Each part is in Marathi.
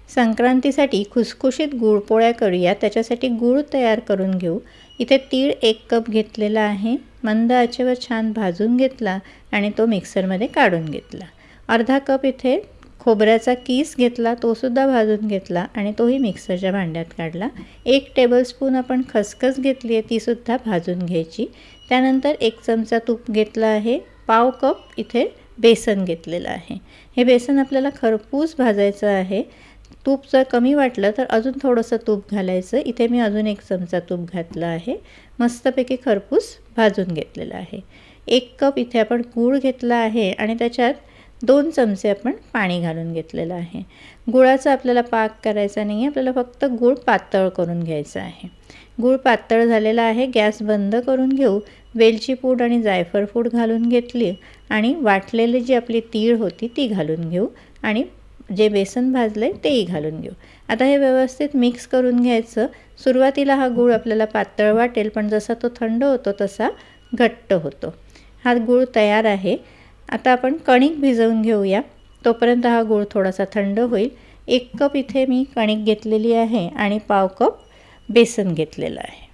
संक्रांतीसाठी खुसखुशीत गुळपोळ्या करूया। त्याच्यासाठी गूळ तयार करून घेऊ। इथे तीळ 1 कप घेतलेला आहे, मंद आचेवर छान भाजून घेतला आणि तो मिक्सरमध्ये काढून घेतला। अर्धा कप इथे खोबऱ्याचा कीस घेतला, तो सुद्धा भाजून घेतला आणि तोही मिक्सरच्या भांड्यात काढला। 1 टेबलस्पून आपण खसखस घेतली आहे, ती सुद्धा भाजून घ्यायची। त्यानंतर 1 चमचा तूप घेतला आहे, पाव कप इथे बेसन घेतलेलं आहे। हे बेसन आपल्याला खरपूस भाजायचं आहे। तूप जर कमी वाटलं तर अजून थोडंसं तूप घालायचं। इथे मी अजून 1 चमचा तूप घातलं आहे। मस्तपैकी खरपूस भाजून घेतलेलं आहे। 1 कप इथे आपण गूळ घेतला आहे आणि त्याच्यात 2 चमचे आपण पाणी घालून घेतलेलं आहे। गुळाचा आपल्याला पाक करायचा नाही आहे, आपल्याला फक्त गूळ पातळ करून घ्यायचा आहे। गूळ पातळ झालेला आहे, गॅस बंद करून घेऊ। वेलची पूड आणि जायफळ पूड घालून घेतली आणि वाटलेली जी आपली तीळ होती ती घालून घेऊ आणि जे बेसन भाजले तेही घालून घेऊ। आता हे व्यवस्थित मिक्स करून घ्यायचं। सुरुवातीला हा गूळ आपल्याला पातळ वाटेल, पण जसा तो थंड होतो तसा घट्ट होतो। हा गूळ तयार आहे। आता आपण कणिक भिजवून घेऊया, तोपर्यंत हा गूळ थोडासा थंड होईल। 1 कप इथे मी कणिक घेतलेली आहे आणि पाव कप बेसन घेतलेलं आहे।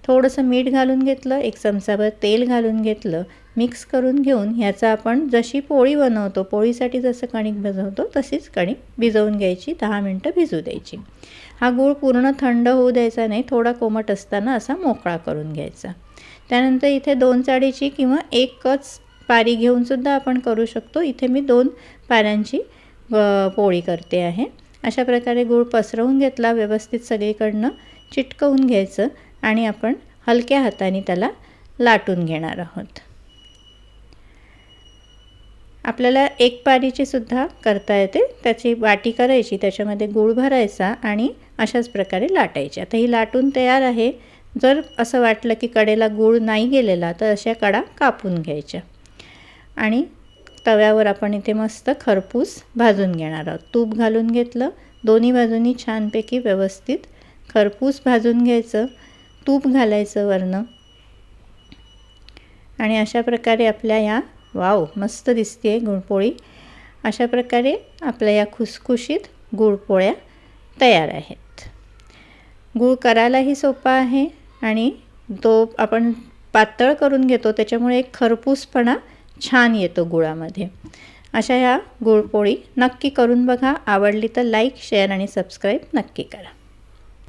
थोडंसं मीठ घालून घेतलं, 1 चमचाभर तेल घालून घेतलं। मिक्स करून घेऊन ह्याचा आपण जशी पोळी बनवतो, पोळीसाठी जसं कणिक भिजवतो तशीच कणिक भिजवून घ्यायची, 10 मिनटं भिजू द्यायची। हा गूळ पूर्ण थंड होऊ द्यायचा नाही, थोडा कोमट असताना असा मोकळा करून घ्यायचा। त्यानंतर इथे 2 चाळीची किंवा 1च पारी घेऊन सुद्धा आपण करू शकतो। इथे मी 2 पाऱ्यांची पोळी करते आहे। अशा प्रकारे गूळ पसरवून घेतला, व्यवस्थित सगळीकडनं चिटकवून घ्यायचं आणि आपण हलक्या हाताने त्याला लाटून घेणार आहोत। आपल्याला 1 पारीची सुद्धा करता येते। त्याची वाटी करायची, त्याच्यामध्ये गूळ भरायचा आणि अशाच प्रकारे लाटायची। आता ही लाटून तयार आहे। जर असं वाटलं की कडेला गूळ नाही गेलेला तर अशा कडा कापून घ्यायच्या आणि तव्यावर आपण इथे मस्त खरपूस भाजून घेणार आहोत। तूप घालून घेतलं, दोन्ही बाजूंनी छानपैकी व्यवस्थित खरपूस भाजून घ्यायचं। तूप घालायचं वरनं आणि अशा प्रकारे आपल्या या वाव मस्त दिसते गुळपोळी। अशा प्रकारे आपल्या या खुसखुशीत गुळपोळ्या तयार आहेत। गूळ करायलाही सोपा आहे आणि तो आपण पातळ करून घेतो, त्याच्यामुळे एक खरपूसपणा छान येतो गुळामध्ये। अशा ह्या गुळपोळी नक्की करून बघा। आवडली तर लाईक, शेअर आणि सबस्क्राईब नक्की करा।